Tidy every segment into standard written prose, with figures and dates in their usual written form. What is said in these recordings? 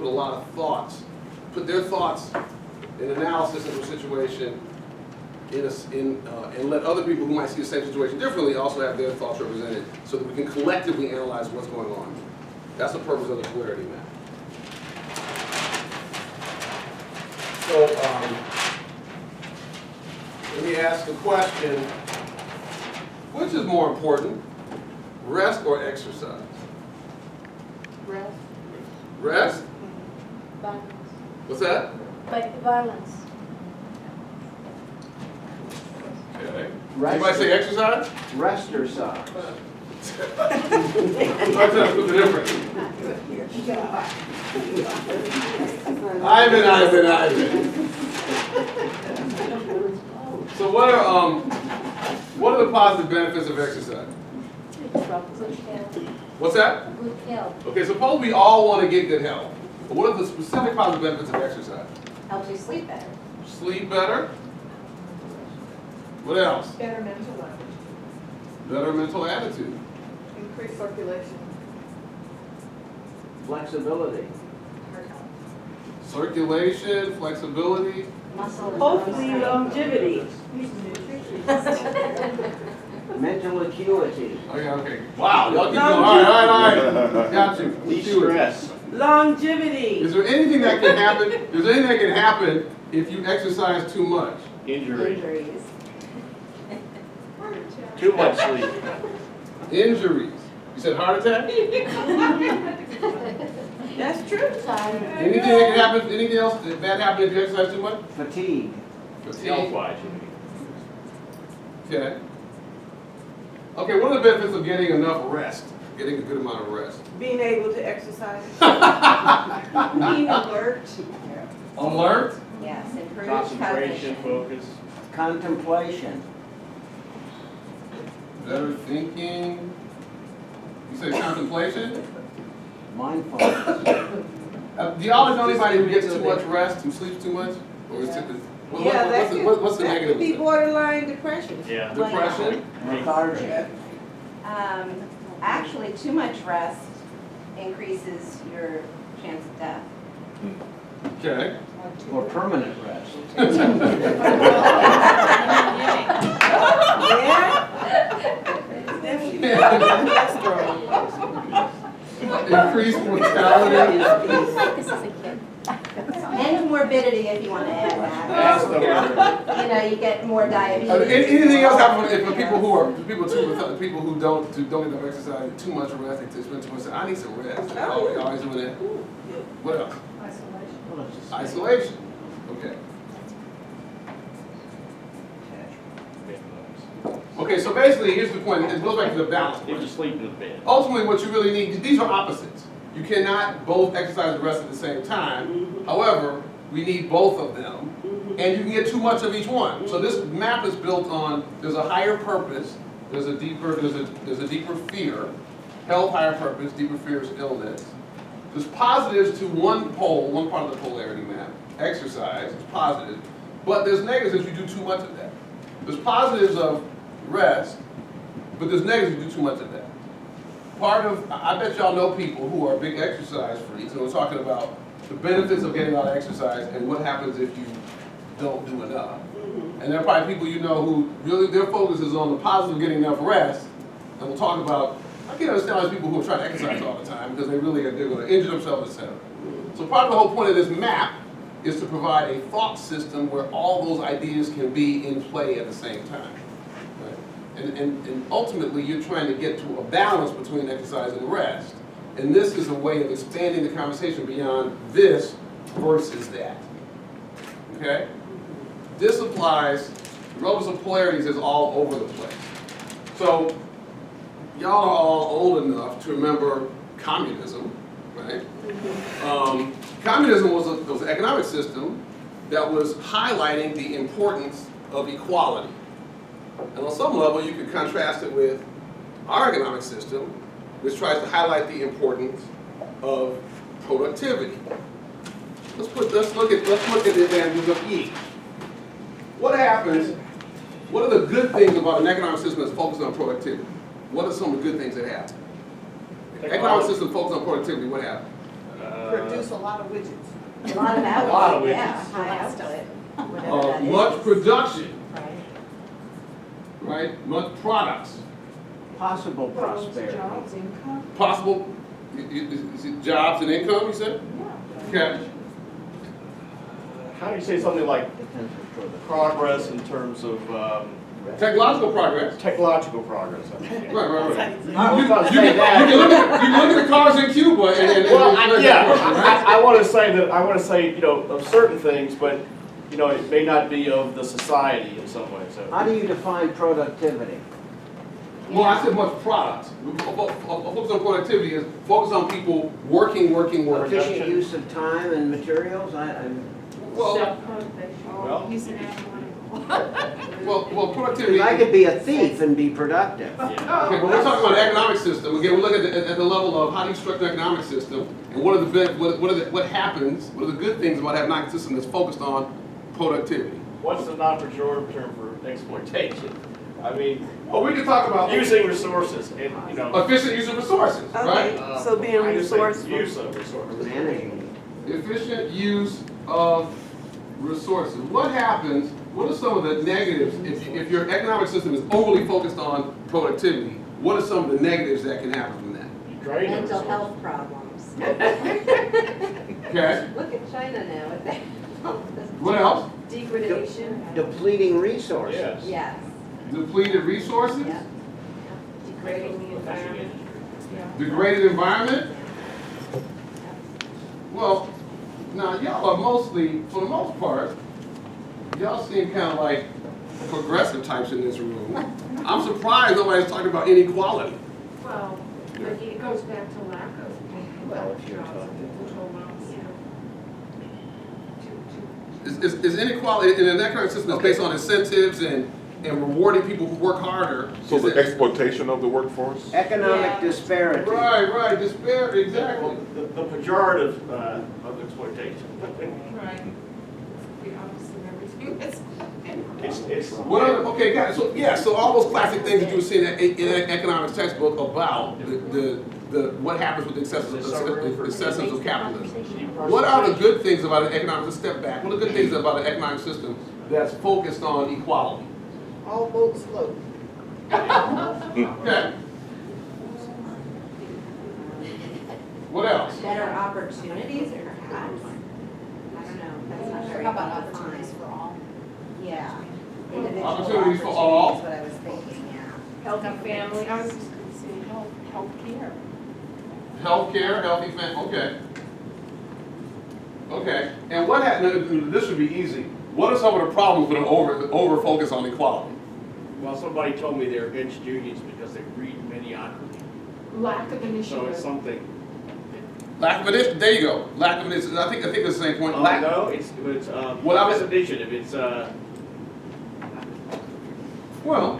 put a lot of thoughts, put their thoughts and analysis of a situation and let other people who might see the same situation differently also have their thoughts represented so that we can collectively analyze what's going on. That's the purpose of the polarity map. So let me ask the question, which is more important, rest or exercise? Rest. Rest? Balance. What's that? Like balance. Okay. Anybody say exercise? Restercise. What's the difference? Ivan. So what are the positive benefits of exercise? Good health. What's that? Good health. Okay, suppose we all want to get good health. But what are the specific positive benefits of exercise? Helps you sleep better. Sleep better. What else? Better mental life. Better mental attitude. Increased circulation. Flexibility. Heart health. Circulation, flexibility. Muscle. Hopefully longevity. Mental acuity. Okay. Wow, y'all keep going. All right. Got you. De-stress. Longevity. Is there anything that can happen? Is there anything that can happen if you exercise too much? Injuries. Too much sleep. Injuries. You said heart attack? That's true. Anything that can happen? Anything else that happen if you exercise too much? Fatigue. Fatigue. Health-wise, you mean. Okay. Okay, what are the benefits of getting enough rest? Getting a good amount of rest? Being able to exercise. Being alert. Alert? Yes, improved Concentration, focus. Contemplation. Better thinking. You say contemplation? Mindfulness. Do y'all know anybody who gets too much rest, who sleeps too much? Or is what's the that negative? could be borderline depression. Yeah. Depression? Lethargic. Actually, too much rest increases your chance of death. Okay. Or permanent rest. Increased mortality. This is a kid. And morbidity, if you want to add that. That's the word. You know, you get more diabetes. Anything else happen for people who don't enough exercise, too much rest, they spend too much time? I need some rest. They're always doing that. What else? Isolation. Okay. Okay, so basically, here's the point. It goes back to the balance. If you sleep in the bed. Ultimately, what you really need, these are opposites. You cannot both exercise and rest at the same time. However, we need both of them, and you can get too much of each one. So this map is built on, there's a higher purpose, there's a deeper fear, health, higher purpose, deeper fear is illness. There's positives to one pole, one part of the polarity map. Exercise is positive, but there's negatives if you do too much of that. There's positives of rest, but there's negatives if you do too much of that. I bet y'all know people who are big exercise freaks, and we're talking about the benefits of getting a lot of exercise and what happens if you don't do enough. And there are probably people you know who really, their focus is on the positive of getting enough rest, and we'll talk about, I can't understand all these people who are trying to exercise all the time because they're going to injure themselves, etc. So part of the whole point of this map is to provide a thought system where all those ideas can be in play at the same time. Right? And ultimately, you're trying to get to a balance between exercise and rest. And this is a way of expanding the conversation beyond this versus that. Okay? This applies, the relevance of polarities is all over the place. So, y'all are all old enough to remember communism, right? Communism was an economic system that was highlighting the importance of equality. And on some level, you could contrast it with our economic system, which tries to highlight the importance of productivity. Let's look at the advantages of each. What happens? What are the good things about an economic system that's focused on productivity? What are some of the good things that happen? Economic system focused on productivity. What happens? Produce a lot of widgets. A lot of output, lot of yeah, widgets. high output, whatever that is. Much production, Right. right? Much products. Possible prosperity. Jobs, income. Possible, is it jobs and income, you said? Okay. How do you say something like Potential for the progress in terms of Technological progress. technological progress? Right, right, right. I was You about to can, say you that. can look at the cars in Cuba and Well, and yeah, right? I want to say that, I want to say, you know, of certain things, but, you know, it may not be of the society in some way, so. How do you define productivity? Well, I said much products. Focus on productivity is focus on people working. Efficient use of time and materials? Well, Well, well, productivity. I could be a thief and be productive. yeah. Okay, when we're talking about the economic system, again, we look at the level of how do you structure an economic system, and what are what happens, what are the good things about having an economic system that's focused on productivity. What's the non-pejorative term for exploitation? I mean, Well, we can talk about using resources and, you know. efficient use of resources, right? So being I just say resourceful. use of resources. Managing. Efficient use of resources. What happens, what are some of the negatives, if your economic system is overly focused on productivity, what are some of the negatives that can happen from that? Drain of Mental resources. health problems. Okay, Look at China now with that. what else? Degradation. Depleting resources. Yes. Yes. Depleted resources, Yeah. Degrading the environment. degraded environment. Well, now y'all are mostly, for the most part, y'all seem kind of like progressive types in this room. I'm surprised nobody's talking about inequality. Well, it goes back to lack of. Well, if you're jobs talking- and control amounts, Is inequality in an economic system that's based on incentives and rewarding people who work harder? So is the it- exploitation of the workforce? Economic Yeah. disparity. Right, disparity, exactly. Well, the pejorative of exploitation. Right. The opposite of everything that's. It's. What other, okay, guys, so, yeah, so all those classic things that you would see in an economics textbook about what happens with the excesses of capitalism. What are the good things about an economic, let's step back, what are the good things about an economic system that's focused on equality? All boats float. Okay. What else? Better opportunities, perhaps? I don't know, that's not very. How about well opportunities defined. for all? Yeah. Individual Opportunities for all. Is what I was thinking, yeah. Healthy family, I was just gonna say healthcare. Healthcare, healthy family, okay. Okay, and what happened, this would be easy. What are some of the problems with an over focus on equality? Well, somebody told me they're against unions because they breed mediocrity. Lack of So initiative. it's something. Lack of initiative, there you go, lack of initiative, I think it's the same point. Lack, No, it's, Well, I was- initiative, it's, well,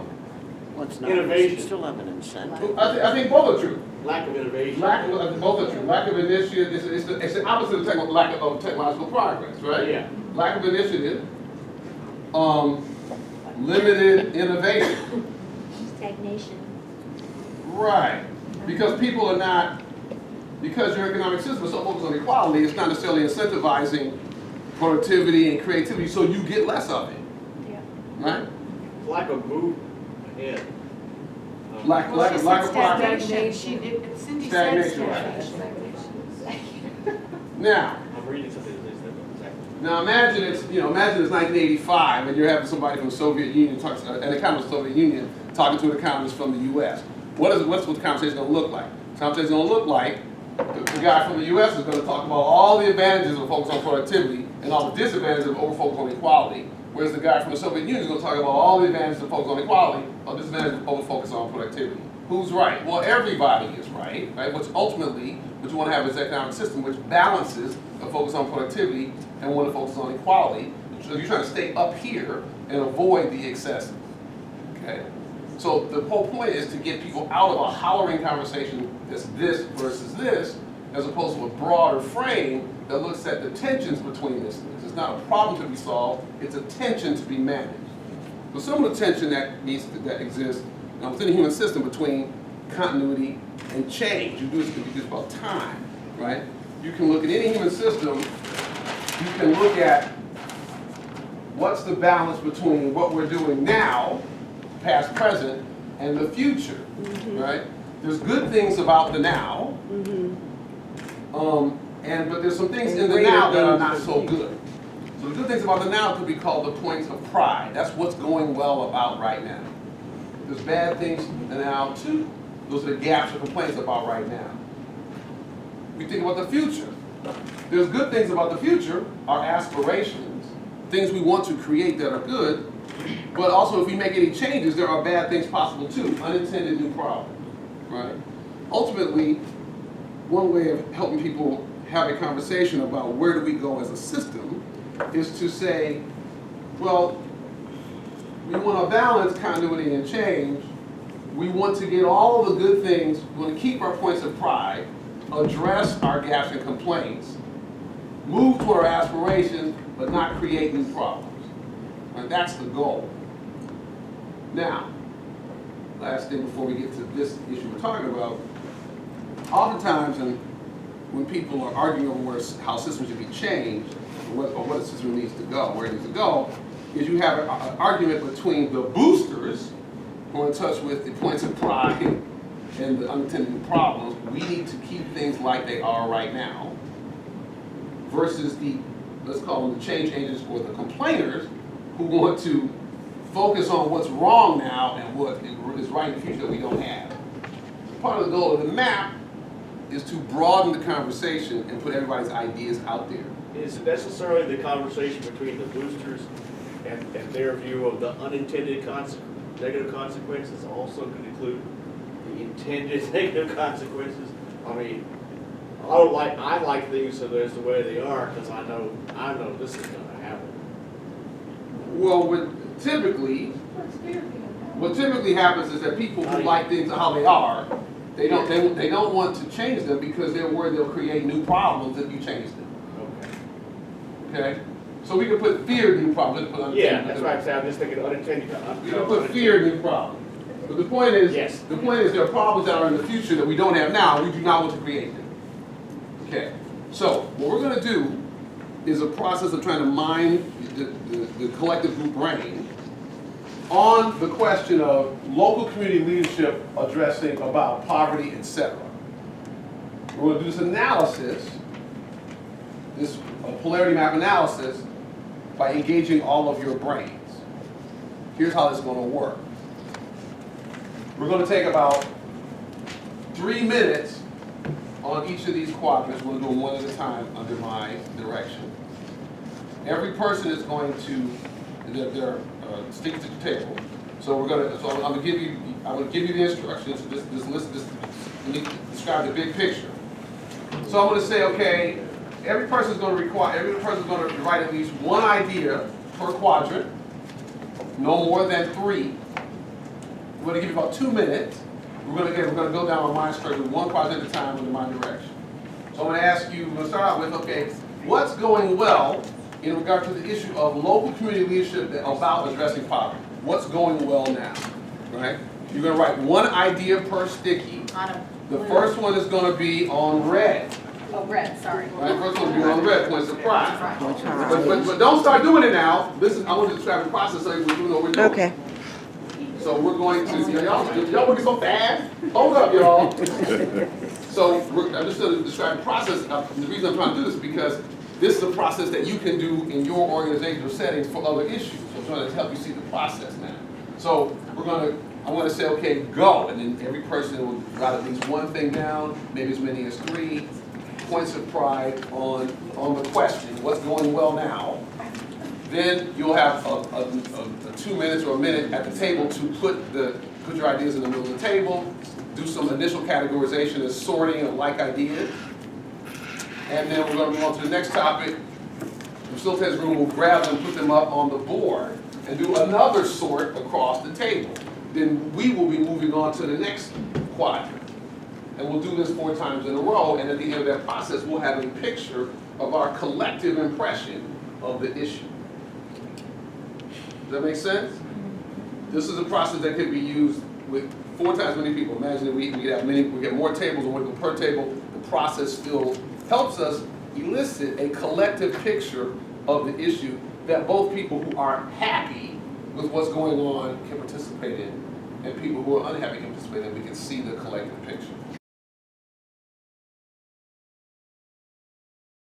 What's not, Innovation. you still have an incentive. I think both are true. lack of innovation. Both are true. Lack of initiative it's the opposite of lack of technological progress, right? Yeah. Lack of initiative, limited innovation, Stagnation. right? Because people are not, because your economic system is so focused on equality, it's not necessarily incentivizing productivity and creativity, so you get less of it, Yeah. right? Lack of move ahead. Lack of progress. Stagnation. Cindy said Stagnation, right. stagnation. Now, I'm reading something that says that exactly. now imagine it's 1985 and you're having somebody from the Soviet Union, an economist from the Soviet Union, talking to an economist from the U.S. What's the conversation going to look like? The conversation is going to look like the guy from the U.S. is going to talk about all the advantages of focus on productivity and all the disadvantages of over-focus on equality, whereas the guy from the Soviet Union is going to talk about all the advantages of focus on equality, or disadvantages of over-focus on productivity. Who's right? Well, everybody is right? Which ultimately, what you want to have is an economic system which balances the focus on productivity and one that focuses on equality. So you're trying to stay up here and avoid the excesses. Okay? So the whole point is to get people out of a hollering conversation that's this versus this, as opposed to a broader frame that looks at the tensions between this and this. It's not a problem to be solved, it's a tension to be managed. So some of the tension that exists within the human system between continuity and change. You do this about time, right? you can look at any human system, you can look at what's the balance between what we're doing now, past, present, and the future, right? There's good things about the now, but there's some things in the now that are not so good. So the good things about the now could be called the points of pride. That's what's going well about right now. There's bad things in the now too. Those are the gaps or complaints about right now. We think about the future. There's good things about the future, our aspirations, things we want to create that are good, but also if we make any changes, there are bad things possible too, unintended new problems, right? Ultimately, one way of helping people have a conversation about where do we go as a system is to say, well, we want to balance continuity and change. We want to get all of the good things, we want to keep our points of pride, address our gaps and complaints, move toward our aspirations, but not create new problems. And that's the goal. Now, last thing before we get to this issue we're talking about, oftentimes when people are arguing over how systems should be changed, or what a system needs to go, where it needs to go, is you have an argument between the boosters who are in touch with the points of pride and the unintended problems. We need to keep things like they are right now, versus the, let's call them the change agents or the complainers who want to focus on what's wrong now and what is right in the future that we don't have. Part of the goal of the map is to broaden the conversation and put everybody's ideas out there. Is it necessarily the conversation between the boosters and their view of the unintended negative consequences also could include the intended negative consequences? I mean, I like things so there's the way they are because I know this is going to happen. Well, what typically happens is that people who like things how they are, they don't want to change them because they're worried they'll create new problems if you change them. Okay? So we can put fear in new problems. Yeah, that's right. I'm just thinking unintended. We can put fear in new problems. But the point is, there are problems that are in the future that we don't have now. We do not want to create them. Okay. So what we're going to do is a process of trying to mine the collective group brain on the question of local community leadership addressing about poverty, etc. We're going to do this analysis, this polarity map analysis, by engaging all of your brains. Here's how this is going to work. We're going to take about 3 minutes on each of these quadrants. We're going to do them one at a time under my direction. Every person is going to stick to the table. So I'm going to give you the instructions. Let me describe the big picture. So I'm going to say, okay, every person is going to write at least one idea per quadrant, no more than 3. We're going to give you about 2 minutes. We're going to go down a line straight with one quadrant at a time under my direction. So I'm going to ask you, we're going to start out with, okay, what's going well in regard to the issue of local community leadership about addressing poverty? What's going well now, right? You're going to write one idea per sticky. The first one is going to be on red. Oh, red, sorry. Right, first one will be on red, points of pride. But don't start doing it now. I want to describe the process so you know what we're doing. Okay. So we're going to, y'all working so fast? Hold up, y'all. So I'm just going to describe the process. The reason I'm trying to do this is because this is a process that you can do in your organizational settings for other issues. So I'm trying to help you see the process now. So I'm going to say, okay, go. And then every person will write at least one thing down, maybe as many as 3 points of pride on the question, what's going well now. Then you'll have a 2 minutes or a minute at the table to put your ideas in the middle of the table, do some initial categorization and sorting of like ideas. And then we're going to move on to the next topic. The facilitator's room will grab them, put them up on the board, and do another sort across the table. Then we will be moving on to the next quadrant. And we'll do this 4 times in a row, and at the end of that process, we'll have a picture of our collective impression of the issue. Does that make sense? This is a process that could be used with 4 times as many people. Imagine that we get more tables or per table, the process still helps us elicit a collective picture of the issue that both people who are happy with what's going on can participate in, and people who are unhappy can participate in. We can see the collective picture.